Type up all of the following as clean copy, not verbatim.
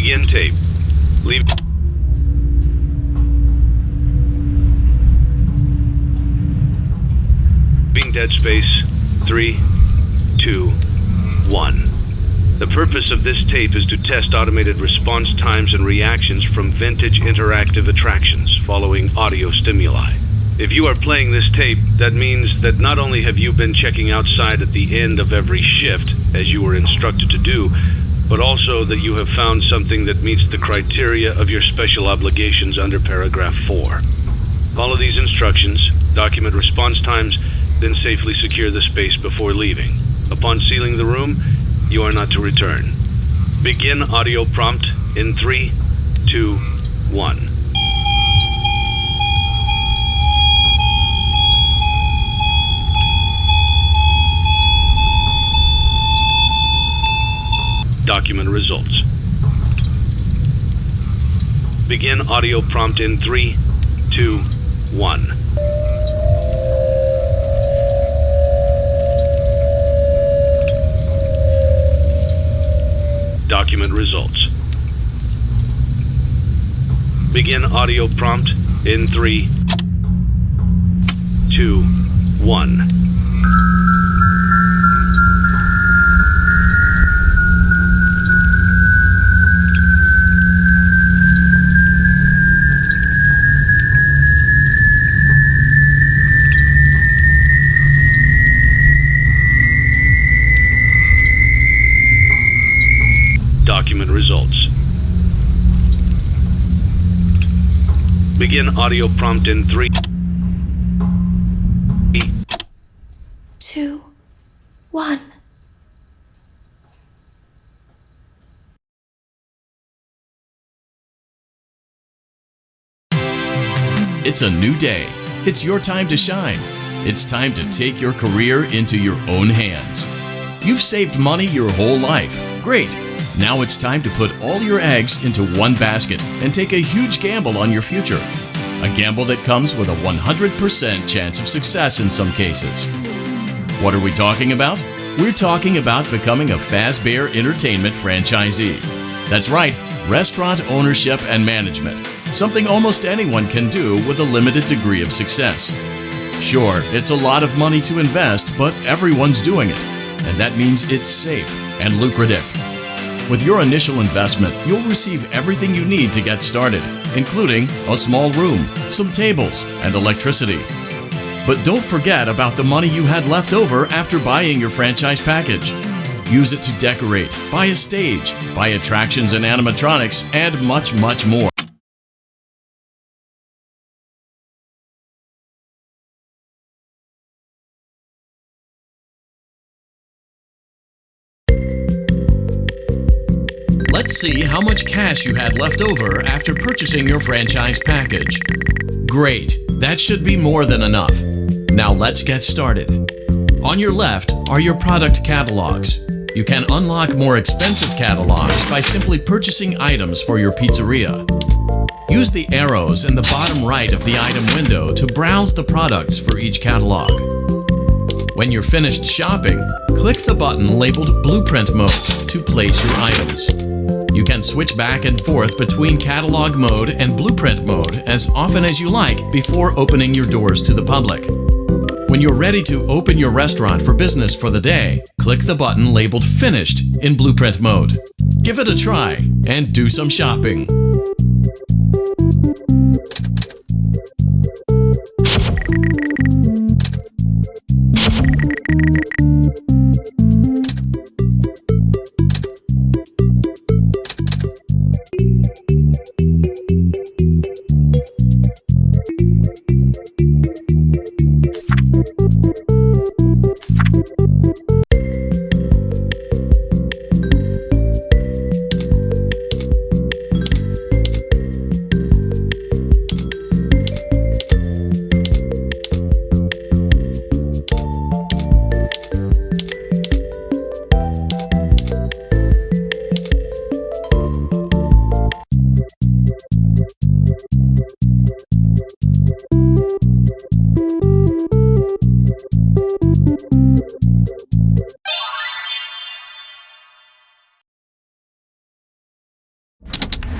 Begin tape. Leave. Leaving dead space. 3, 2, 1. The purpose of this tape is to test automated response times and reactions from vintage interactive attractions following audio stimuli. If you are playing this tape, that means that not only have you been checking outside at the end of every shift, as you were instructed to do, but also that you have found something that meets the criteria of your special obligations under paragraph 4. Follow these instructions, document response times, then safely secure the space before leaving. Upon sealing the room, you are not to return. Begin audio prompt in 3, 2, 1. Document results. Begin audio prompt in 3, 2, 1. Document results. Begin audio prompt in 3, 2, 1. Document results. Begin audio prompt in 3, 2, 1. It's a new day. It's your time to shine. It's time to take your career into your own hands. You've saved money your whole life. Great. Now it's time to put all your eggs into one basket and take a huge gamble on your future. A gamble that comes with a 100% chance of success in some cases. What are we talking about? We're talking about becoming a Fazbear Entertainment franchisee. That's right, restaurant ownership and management. Something almost anyone can do with a limited degree of success. Sure, it's a lot of money to invest, but everyone's doing it. And that means it's safe and lucrative. With your initial investment, you'll receive everything you need to get started, including a small room, some tables, and electricity. But don't forget about the money you had left over after buying your franchise package. Use it to decorate, buy a stage, buy attractions and animatronics, and much, much more. Let's see how much cash you had left over after purchasing your franchise package. Great, that should be more than enough. Now let's get started. On your left are your product catalogs. You can unlock more expensive catalogs by simply purchasing items for your pizzeria. Use the arrows in the bottom right of the item window to browse the products for each catalog. When you're finished shopping, click the button labeled Blueprint Mode to place your items. You can switch back and forth between Catalog Mode and Blueprint Mode as often as you like before opening your doors to the public. When you're ready to open your restaurant for business for the day, click the button labeled Finished in Blueprint Mode. Give it a try and do some shopping.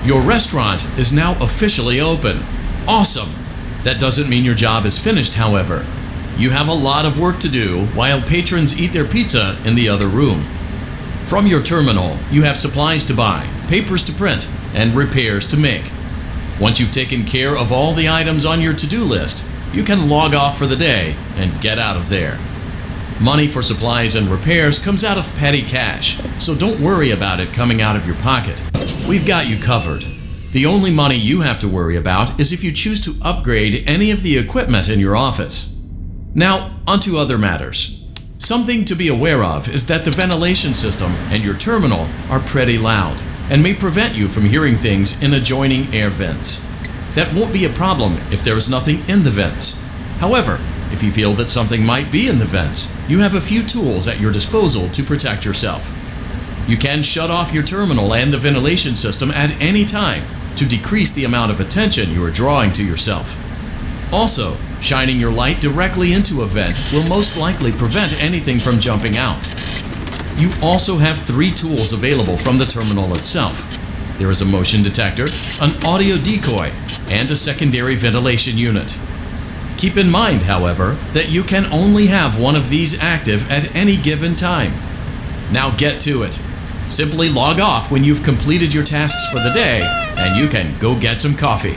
Your restaurant is now officially open. Awesome! That doesn't mean your job is finished, however. You have a lot of work to do while patrons eat their pizza in the other room. From your terminal, you have supplies to buy, papers to print, and repairs to make. Once you've taken care of all the items on your to-do list, you can log off for the day and get out of there. Money for supplies and repairs comes out of petty cash, so don't worry about it coming out of your pocket. We've got you covered. The only money you have to worry about is if you choose to upgrade any of the equipment in your office. Now, onto other matters. Something to be aware of is that the ventilation system and your terminal are pretty loud and may prevent you from hearing things in adjoining air vents. That won't be a problem if there is nothing in the vents. However, if you feel that something might be in the vents, you have a few tools at your disposal to protect yourself. You can shut off your terminal and the ventilation system at any time to decrease the amount of attention you are drawing to yourself. Also, shining your light directly into a vent will most likely prevent anything from jumping out. You also have 3 tools available from the terminal itself. There is a motion detector, an audio decoy, and a secondary ventilation unit. Keep in mind, however, that you can only have one of these active at any given time. Now get to it. Simply log off when you've completed your tasks for the day, and you can go get some coffee.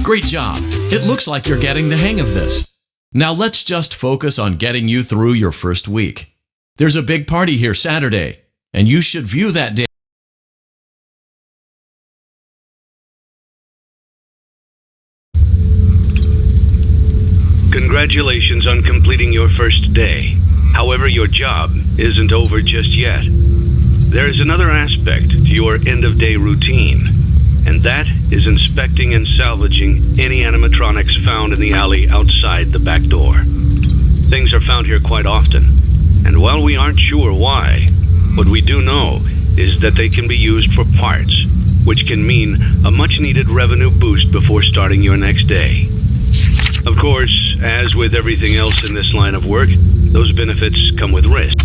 Great job! It looks like you're getting the hang of this. Now let's just focus on getting you through your first week. There's a big party here Saturday, and you should view that day. Congratulations on completing your first day. However, your job isn't over just yet. There is another aspect to your end-of-day routine, and that is inspecting and salvaging any animatronics found in the alley outside the back door. Things are found here quite often, and while we aren't sure why, what we do know is that they can be used for parts, which can mean a much-needed revenue boost before starting your next day. Of course, as with everything else in this line of work, those benefits come with risk.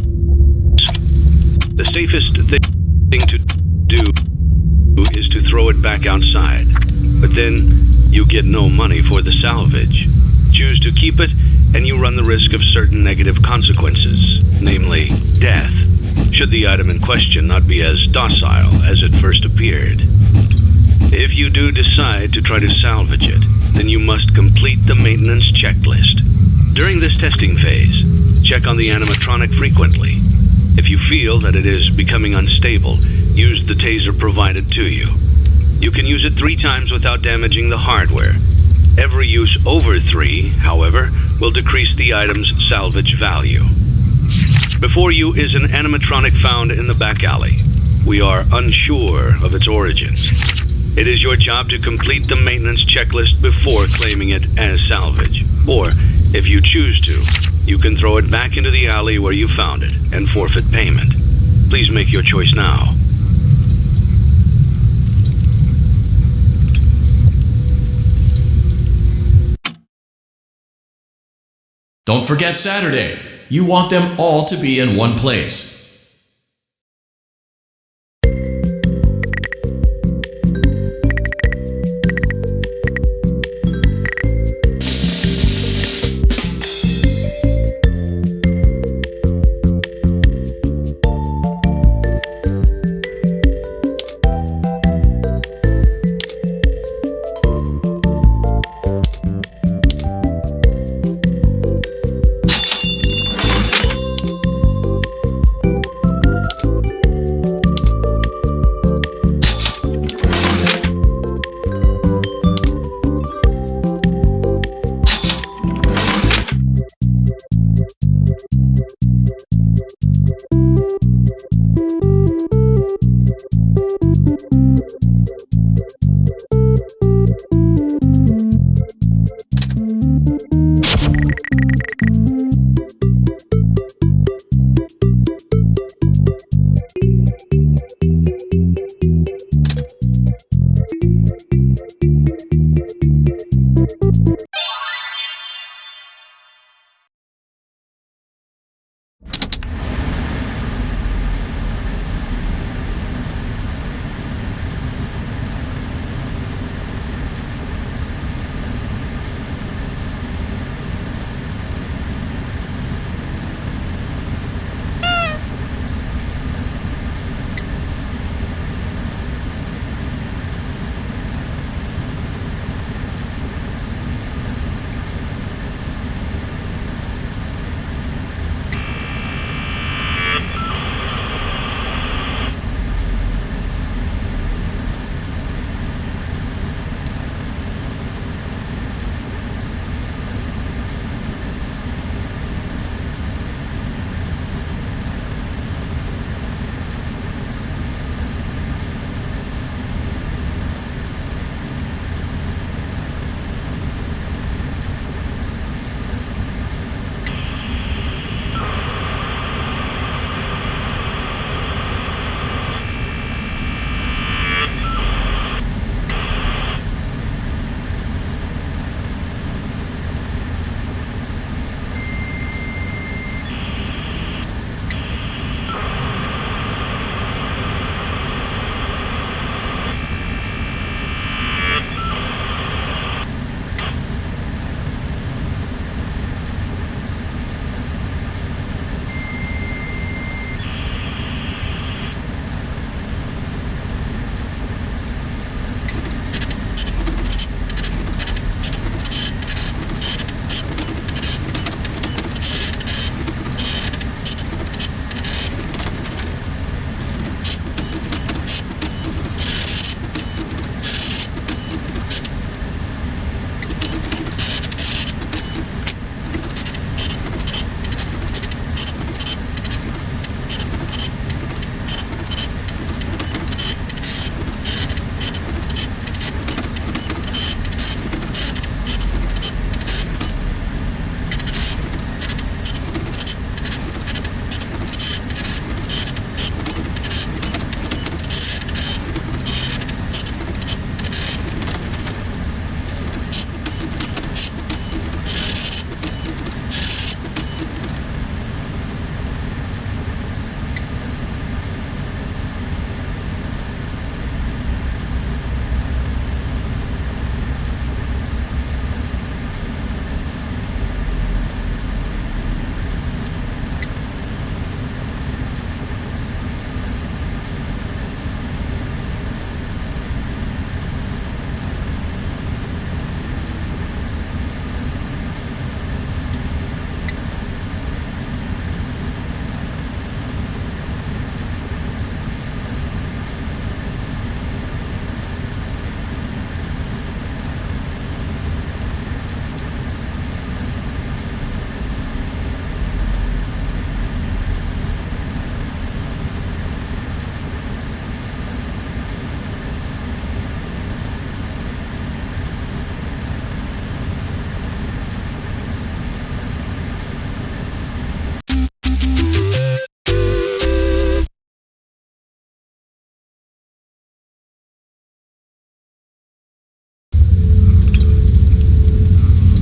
The safest thing to do is to throw it back outside, but then you get no money for the salvage. Choose to keep it, and you run the risk of certain negative consequences, namely death, should the item in question not be as docile as it first appeared. If you do decide to try to salvage it, then you must complete the maintenance checklist. During this testing phase, check on the animatronic frequently. If you feel that it is becoming unstable, use the taser provided to you. You can use it 3 times without damaging the hardware. Every use over 3, however, will decrease the item's salvage value. Before you is an animatronic found in the back alley. We are unsure of its origins. It is your job to complete the maintenance checklist before claiming it as salvage. Or, if you choose to, you can throw it back into the alley where you found it and forfeit payment. Please make your choice now. Don't forget Saturday. You want them all to be in one place.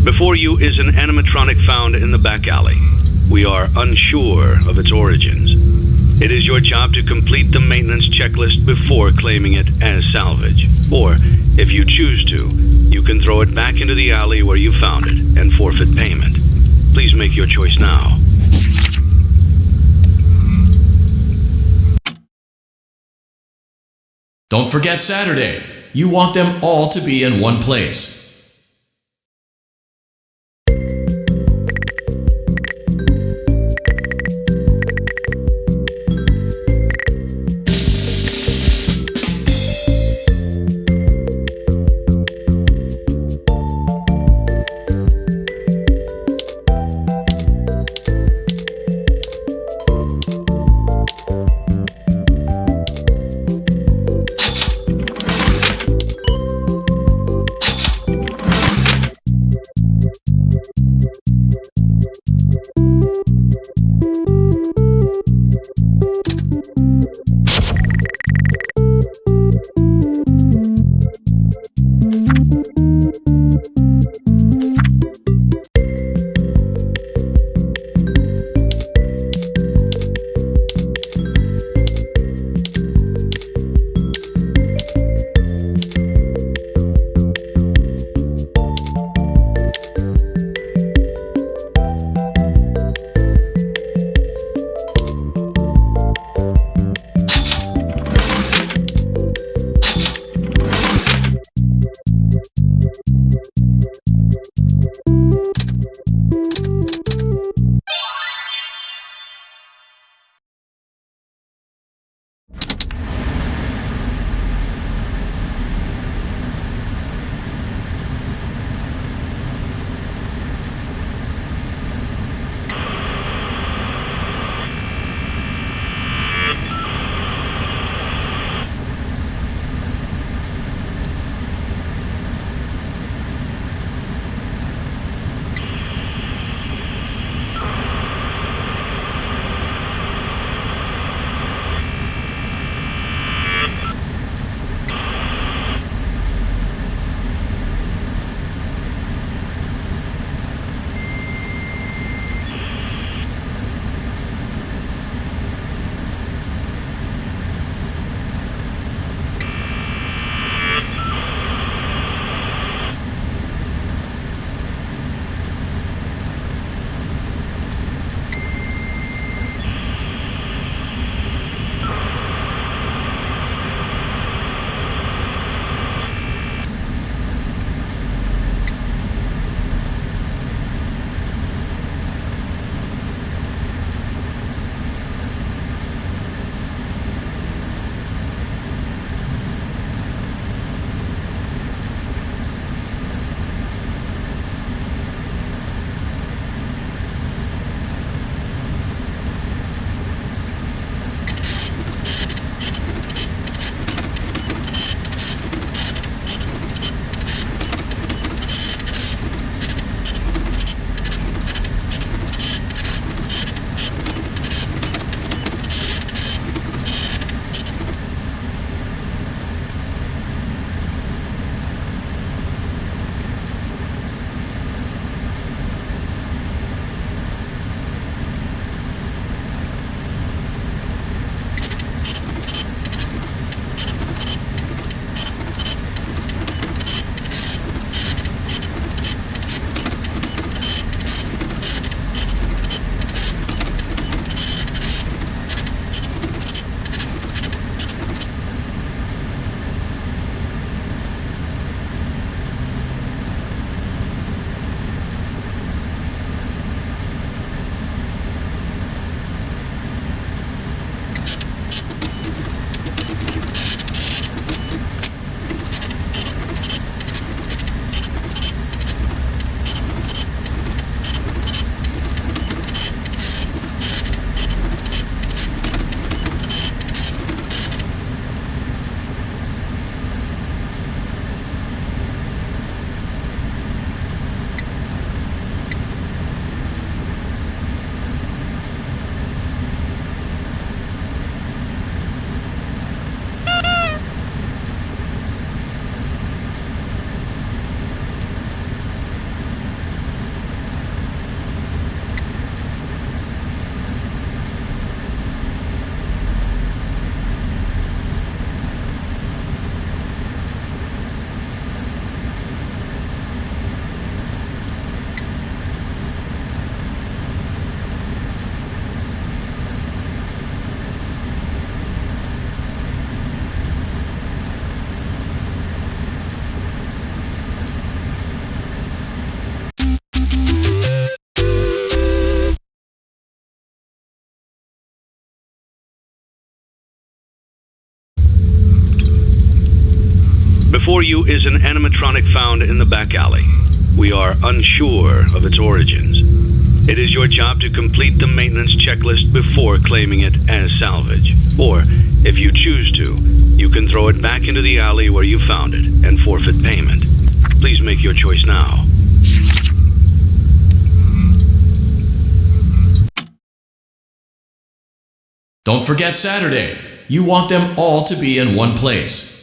Before you is an animatronic found in the back alley. We are unsure of its origins. It is your job to complete the maintenance checklist before claiming it as salvage. Or, if you choose to, you can throw it back into the alley where you found it and forfeit payment. Please make your choice now. Don't forget Saturday. You want them all to be in one place. Before you is an animatronic found in the back alley. We are unsure of its origins. It is your job to complete the maintenance checklist before claiming it as salvage. Or, if you choose to, you can throw it back into the alley where you found it and forfeit payment. Please make your choice now. Don't forget Saturday. You want them all to be in one place.